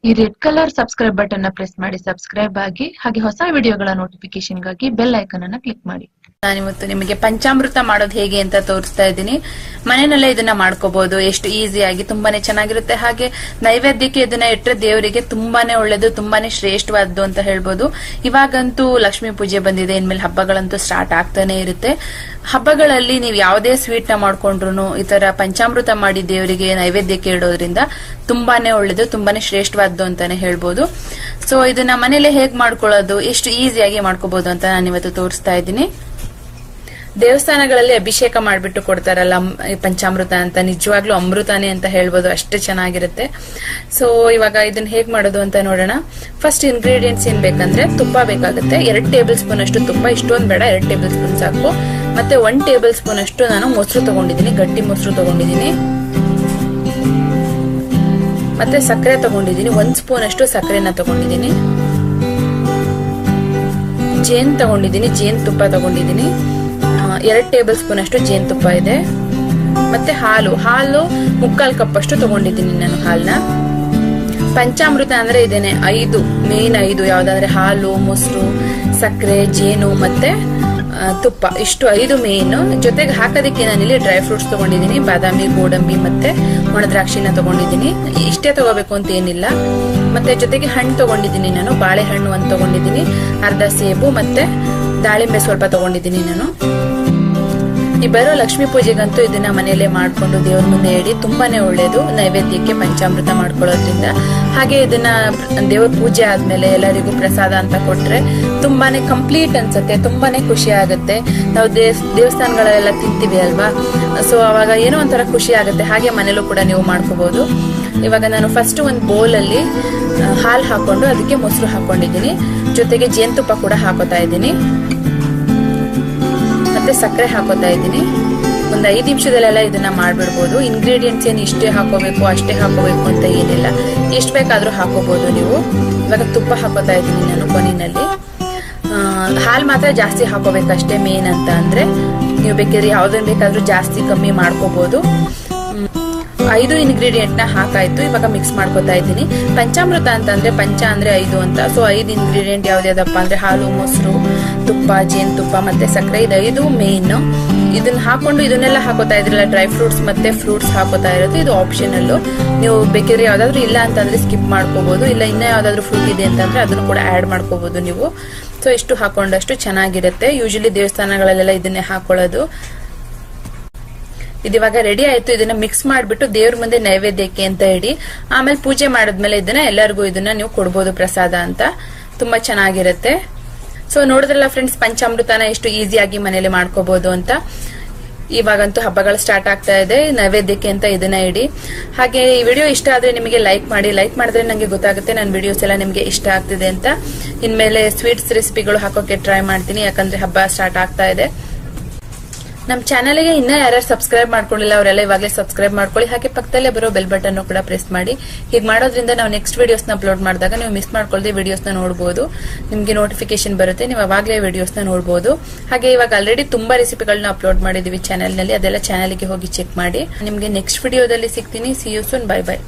ಈ red colour subscribe button ನ press ಮಾಡಿ ಸಬ್ಸ್ಕ್ರೈಬ್ ಆಗಿ, ಹಾಗೆ ಹೊಸ ವಿಡಿಯೋಗಳ ನೋಟಿಫಿಕೇಶನ್ ಗಾಗಿ ಬೆಲ್ ಐಕಾನ್ ಅನ್ನು ಕ್ಲಿಕ್ ಮಾಡಿ. ನಾನಿವತ್ತು ನಿಮಗೆ ಪಂಚಾಮೃತ ಮಾಡೋದು ಹೇಗೆ ಅಂತ ತೋರಿಸ್ತಾ ಇದ್ದೀನಿ. ಮನೆಯಲ್ಲೇ ಇದನ್ನ ಮಾಡ್ಕೋಬಹುದು, ಎಷ್ಟು ಈಸಿಯಾಗಿ, ತುಂಬಾನೇ ಚೆನ್ನಾಗಿರುತ್ತೆ. ಹಾಗೆ ನೈವೇದ್ಯಕ್ಕೆ ಇದನ್ನ ಇಟ್ಟರೆ ದೇವರಿಗೆ ತುಂಬಾನೇ ಒಳ್ಳೇದು, ತುಂಬಾನೇ ಶ್ರೇಷ್ಠವಾದ್ದು ಅಂತ ಹೇಳ್ಬೋದು. ಇವಾಗಂತೂ ಲಕ್ಷ್ಮೀ ಪೂಜೆ ಬಂದಿದೆ, ಇನ್ಮೇಲೆ ಹಬ್ಬಗಳಂತೂ ಸ್ಟಾರ್ಟ್ ಆಗ್ತಾನೆ ಇರುತ್ತೆ. ಹಬ್ಬಗಳಲ್ಲಿ ನೀವು ಯಾವುದೇ ಸ್ವೀಟ್ ನ ಮಾಡ್ಕೊಂಡ್ರು ಈ ತರ ಪಂಚಾಮೃತ ಮಾಡಿ ದೇವರಿಗೆ ನೈವೇದ್ಯಕ್ಕೆ ಇಡೋದ್ರಿಂದ ತುಂಬಾನೇ ಒಳ್ಳೇದು, ತುಂಬಾನೇ ಶ್ರೇಷ್ಠವಾದ್ದು ಅಂತಾನೆ ಹೇಳ್ಬೋದು. ಸೊ ಇದನ್ನ ಮನೇಲೆ ಹೇಗ್ ಮಾಡ್ಕೊಳ್ಳೋದು, ಎಷ್ಟು ಈಸಿಯಾಗಿ ಮಾಡ್ಕೋಬಹುದು ಅಂತ ನಾನು ಇವತ್ತು ತೋರಿಸ್ತಾ ಇದ್ದೀನಿ. ದೇವಸ್ಥಾನಗಳಲ್ಲಿ ಅಭಿಷೇಕ ಮಾಡ್ಬಿಟ್ಟು ಕೊಡ್ತಾರಲ್ಲ ಪಂಚಾಮೃತ ಅಂತ, ನಿಜವಾಗ್ಲೂ ಅಮೃತಾನೇ ಅಂತ ಹೇಳ್ಬೋದು, ಅಷ್ಟೇ ಚೆನ್ನಾಗಿರುತ್ತೆ. ಸೊ ಇವಾಗ ಇದನ್ನ ಹೇಗ್ ಮಾಡೋದು ಅಂತ ನೋಡೋಣ. ಫಸ್ಟ್ ಇಂಗ್ರೀಡಿಯೆಂಟ್ಸ್ ಏನ್ ಬೇಕಂದ್ರೆ ತುಪ್ಪ ಬೇಕಾಗುತ್ತೆ. 2 ಟೇಬಲ್ ಸ್ಪೂನ್ ಅಷ್ಟು ತುಪ್ಪ, ಇಷ್ಟೊಂದು ಬೇಡ, 2 ಟೇಬಲ್ ಸ್ಪೂನ್ ಸಾಕು. ಮತ್ತೆ 1 ಟೇಬಲ್ ಸ್ಪೂನ್ ಅಷ್ಟು ನಾನು ಮೊಸರು ತಗೊಂಡಿದ್ದೀನಿ, ಗಟ್ಟಿ ಮೊಸರು ತಗೊಂಡಿದ್ದೀನಿ. ಮತ್ತೆ ಸಕ್ಕರೆ ತಗೊಂಡಿದ್ದೀನಿ, 1 ಸ್ಪೂನ್ ಅಷ್ಟು ಸಕ್ಕರೆನ ತಗೊಂಡಿದ್ದೀನಿ. ಜೇನ್ ತಗೊಂಡಿದ್ದೀನಿ, ಜೇನ್ ತುಪ್ಪ ತಗೊಂಡಿದ್ದೀನಿ. 2 ಟೇಬಲ್ ಸ್ಪೂನ್ ಅಷ್ಟು ಜೇನುತುಪ್ಪ ಇದೆ. ಮತ್ತೆ ಹಾಲು 3/4 ಕಪ್ ಅಷ್ಟು ತಗೊಂಡಿದ್ದೀನಿ ನಾನು ಹಾಲ್ನ. ಪಂಚಾಮೃತ ಅಂದ್ರೆ ಇದೇನೆ 5 ಮೇನ್ 5 ಯಾವ್ದಂದ್ರೆ ಹಾಲು, ಮೊಸರು, ಸಕ್ಕರೆ, ಜೇನು ಮತ್ತೆ ತುಪ್ಪ, ಇಷ್ಟು 5 ಮೇನ್. ಜೊತೆಗೆ ಹಾಕೋದಕ್ಕೆ ನಾನಿಲ್ಲಿ ಡ್ರೈ ಫ್ರೂಟ್ಸ್ ತಗೊಂಡಿದ್ದೀನಿ, ಬಾದಾಮಿ, ಗೋಡಂಬಿ ಮತ್ತೆ ಒಣ ದ್ರಾಕ್ಷಿನ ತಗೊಂಡಿದ್ದೀನಿ. ಇಷ್ಟೇ ತಗೋಬೇಕು ಅಂತ ಏನಿಲ್ಲ. ಮತ್ತೆ ಜೊತೆಗೆ ಹಣ್ಣು ತಗೊಂಡಿದ್ದೀನಿ ನಾನು, ಬಾಳೆಹಣ್ಣು 1 ತಗೊಂಡಿದ್ದೀನಿ, ಅರ್ಧ ಸೇಬು ಮತ್ತೆ ದಾಳಿಂಬೆ ಸ್ವಲ್ಪ ತಗೊಂಡಿದ್ದೀನಿ ನಾನು. ಈ ಬರೋ ಲಕ್ಷ್ಮೀ ಪೂಜೆಗಂತೂ ಇದನ್ನ ಮನೆಯಲ್ಲೇ ಮಾಡ್ಕೊಂಡು ದೇವ್ರ ಮುಂದೆ ಇಡಿ, ತುಂಬಾನೇ ಒಳ್ಳೇದು ನೈವೇದ್ಯಕ್ಕೆ ಪಂಚಾಮೃತ ಮಾಡ್ಕೊಳ್ಳೋದ್ರಿಂದ. ಹಾಗೆ ಇದನ್ನ ದೇವ್ರ ಪೂಜೆ ಆದ್ಮೇಲೆ ಎಲ್ಲರಿಗೂ ಪ್ರಸಾದ ಅಂತ ಕೊಟ್ರೆ ತುಂಬಾನೇ ಕಂಪ್ಲೀಟ್ ಅನ್ಸುತ್ತೆ, ತುಂಬಾನೇ ಖುಷಿ ಆಗುತ್ತೆ. ನಾವು ದೇವಸ್ಥಾನಗಳೆಲ್ಲ ತಿಂತೀವಿ ಅಲ್ವಾ, ಸೊ ಅವಾಗ ಏನೋ ಒಂಥರ ಖುಷಿ ಆಗುತ್ತೆ. ಹಾಗೆ ಮನೇಲೂ ಕೂಡ ನೀವು ಮಾಡ್ಕೋಬಹುದು. ಇವಾಗ ನಾನು ಫಸ್ಟ್ ಒಂದು ಬೌಲ್ ಅಲ್ಲಿ ಹಾಲು ಹಾಕೊಂಡು ಅದಕ್ಕೆ ಮೊಸರು ಹಾಕೊಂಡಿದ್ದೀನಿ, ಜೊತೆಗೆ ಜೇನುತುಪ್ಪ ಕೂಡ ಹಾಕೋತಾ ಇದ್ದೀನಿ, ಮತ್ತೆ ಸಕ್ಕರೆ ಹಾಕೋತಾ ಇದ್ದೀನಿ. ಒಂದು 5 ನಿಮಿಷದಲ್ಲೆಲ್ಲ ಇದನ್ನ ಮಾಡ್ಬಿಡ್ಬೋದು. ಇಂಗ್ರೀಡಿಯೆಂಟ್ಸ್ ಏನು ಇಷ್ಟೇ ಹಾಕೋಬೇಕು ಅಷ್ಟೇ ಹಾಕೋಬೇಕು ಅಂತ ಏನಿಲ್ಲ, ಎಷ್ಟು ಬೇಕಾದ್ರೂ ಹಾಕೋಬಹುದು ನೀವು. ಇವಾಗ ತುಪ್ಪ ಹಾಕೋತಾ ಇದ್ದೀನಿ ನಾನು ಕೊನೆಯಲ್ಲಿ. ಹಾಲು ಮಾತ್ರ ಜಾಸ್ತಿ ಹಾಕೋಬೇಕಷ್ಟೇ, ಮೇನ್ ಅಂತ ಅಂದ್ರೆ ನೀವು ಬೇಕಾದ್ರೆ ಯಾವ್ದನ್ನ ಬೇಕಾದ್ರೂ ಜಾಸ್ತಿ ಕಮ್ಮಿ ಮಾಡ್ಕೋಬಹುದು. 5 ಇಂಗ್ರೀಡಿಯೆಂಟ್ ನ ಹಾಕಾಯ್ತು. ಇವಾಗ ಮಿಕ್ಸ್ ಮಾಡ್ಕೋತಾ ಇದ್ದೀನಿ. ಪಂಚಾಮೃತ ಅಂತಂದ್ರೆ ಪಂಚ ಅಂದ್ರೆ 5 ಅಂತ. ಸೊ 5 ಇಂಗ್ರೀಡಿಯೆಂಟ್ ಯಾವ್ದಾದಪ್ಪ ಅಂದ್ರೆ ಹಾಲು, ಮೊಸರು, ತುಪ್ಪ, ಜೇನುತುಪ್ಪ ಮತ್ತೆ ಸಕ್ಕರೆ, ಇದು 5 ಮೇನ್. ಇದನ್ನ ಹಾಕೊಂಡು ಇದನ್ನೆಲ್ಲ ಹಾಕೋತಾ ಇದ್ರಲ್ಲ, ಡ್ರೈ ಫ್ರೂಟ್ಸ್ ಮತ್ತೆ ಫ್ರೂಟ್ಸ್ ಹಾಕೋತಾ ಇರೋದು, ಇದು ಆಪ್ಷನಲ್. ನೀವು ಬೇಕಿದ್ರೆ ಯಾವ್ದಾದ್ರು ಇಲ್ಲ ಅಂತಂದ್ರೆ ಸ್ಕಿಪ್ ಮಾಡ್ಕೋಬಹುದು, ಇಲ್ಲ ಇನ್ನ ಯಾವ್ದಾದ್ರು ಫ್ರೂಟ್ ಇದೆ ಅಂತಂದ್ರೆ ಅದನ್ನು ಕೂಡ ಆಡ್ ಮಾಡ್ಕೋಬಹುದು ನೀವು. ಸೊ ಇಷ್ಟು ಹಾಕೊಂಡಷ್ಟು ಚೆನ್ನಾಗಿರುತ್ತೆ. ಯೂಶಲಿ ದೇವಸ್ಥಾನಗಳಲ್ಲೆಲ್ಲ ಇದನ್ನೇ ಹಾಕೊಳ್ಳೋದು. ಇದಿವಾಗ ರೆಡಿ ಆಯ್ತು. ಇದನ್ನ ಮಿಕ್ಸ್ ಮಾಡ್ಬಿಟ್ಟು ದೇವ್ರ ಮುಂದೆ ನೈವೇದ್ಯಕ್ಕೆ ಅಂತ ಇಡಿ. ಆಮೇಲೆ ಪೂಜೆ ಮಾಡಿದ್ಮೇಲೆ ಇದನ್ನ ಎಲ್ಲರಿಗೂ ಇದನ್ನ ನೀವು ಕೊಡ್ಬೋದು ಪ್ರಸಾದ ಅಂತ, ತುಂಬಾ ಚೆನ್ನಾಗಿರುತ್ತೆ. ಸೊ ನೋಡಿದ್ರಲ್ಲ ಫ್ರೆಂಡ್ಸ್, ಪಂಚಾಮೃತನ ಎಷ್ಟು ಈಸಿಯಾಗಿ ಮನೇಲಿ ಮಾಡ್ಕೋಬಹುದು ಅಂತ. ಇವಾಗಂತೂ ಹಬ್ಬಗಳು ಸ್ಟಾರ್ಟ್ ಆಗ್ತಾ ಇದೆ, ನೈವೇದ್ಯಕ್ಕೆ ಅಂತ ಇದನ್ನ ಇಡಿ. ಹಾಗೆ ಈ ವಿಡಿಯೋ ಇಷ್ಟ ಆದ್ರೆ ನಿಮಗೆ ಲೈಕ್ ಮಾಡಿ, ಲೈಕ್ ಮಾಡಿದ್ರೆ ನಂಗೆ ಗೊತ್ತಾಗುತ್ತೆ ನನ್ನ ವಿಡಿಯೋಸ್ ಎಲ್ಲ ನಿಮಗೆ ಇಷ್ಟ ಆಗ್ತಿದೆ ಅಂತ. ಇನ್ಮೇಲೆ ಸ್ವೀಟ್ಸ್ ರೆಸಿಪಿಗಳು ಹಾಕೋಕೆ ಟ್ರೈ ಮಾಡ್ತೀನಿ, ಯಾಕಂದ್ರೆ ಹಬ್ಬ ಸ್ಟಾರ್ಟ್ ಆಗ್ತಾ ಇದೆ. ನಮ್ಮ ಚಾನಲ್ಗೆ ಇನ್ನ ಯಾರು ಸಬ್ಸ್ಕ್ರೈಬ್ ಮಾಡ್ಕೊಂಡಿಲ್ಲ ಅವರೆಲ್ಲ ಇವಾಗಲೇ ಸಬ್ಸ್ಕ್ರೈಬ್ ಮಾಡ್ಕೊಳ್ಳಿ. ಹಾಗೆ ಪಕ್ಕದಲ್ಲೇ ಬರೋ ಬೆಲ್ ಬಟನ್ ಕೂಡ ಪ್ರೆಸ್ ಮಾಡಿ. ಹೀಗೆ ಮಾಡೋದ್ರಿಂದ ನಾವು ನೆಕ್ಸ್ಟ್ ವಿಡಿಯೋಸ್ ನ ಅಪ್ಲೋಡ್ ಮಾಡಿದಾಗ ನೀವು ಮಿಸ್ ಮಾಡ್ಕೊಳ್ಳದೆ ವಿಡಿಯೋಸ್ ನ ನೋಡಬಹುದು, ನಿಮ್ಗೆ ನೋಟಿಫಿಕೇಶನ್ ಬರುತ್ತೆ, ನೀವು ಅವಾಗಲೇ ವಿಡಿಯೋಸ್ ನ ನೋಡಬಹುದು. ಹಾಗೆ ಇವಾಗ ಆಲ್ರೆಡಿ ತುಂಬಾ ರೆಸಿಪಿಗಳನ್ನ ಅಪ್ಲೋಡ್ ಮಾಡಿದೀವಿ ಚಾನಲ್ ನಲ್ಲಿ, ಅದೆಲ್ಲ ಚಾನಲ್ಗೆ ಹೋಗಿ ಚೆಕ್ ಮಾಡಿ. ನಿಮ್ಗೆ ನೆಕ್ಸ್ಟ್ ವಿಡಿಯೋದಲ್ಲಿ ಸಿಗ್ತೀನಿ. See you soon, bye by.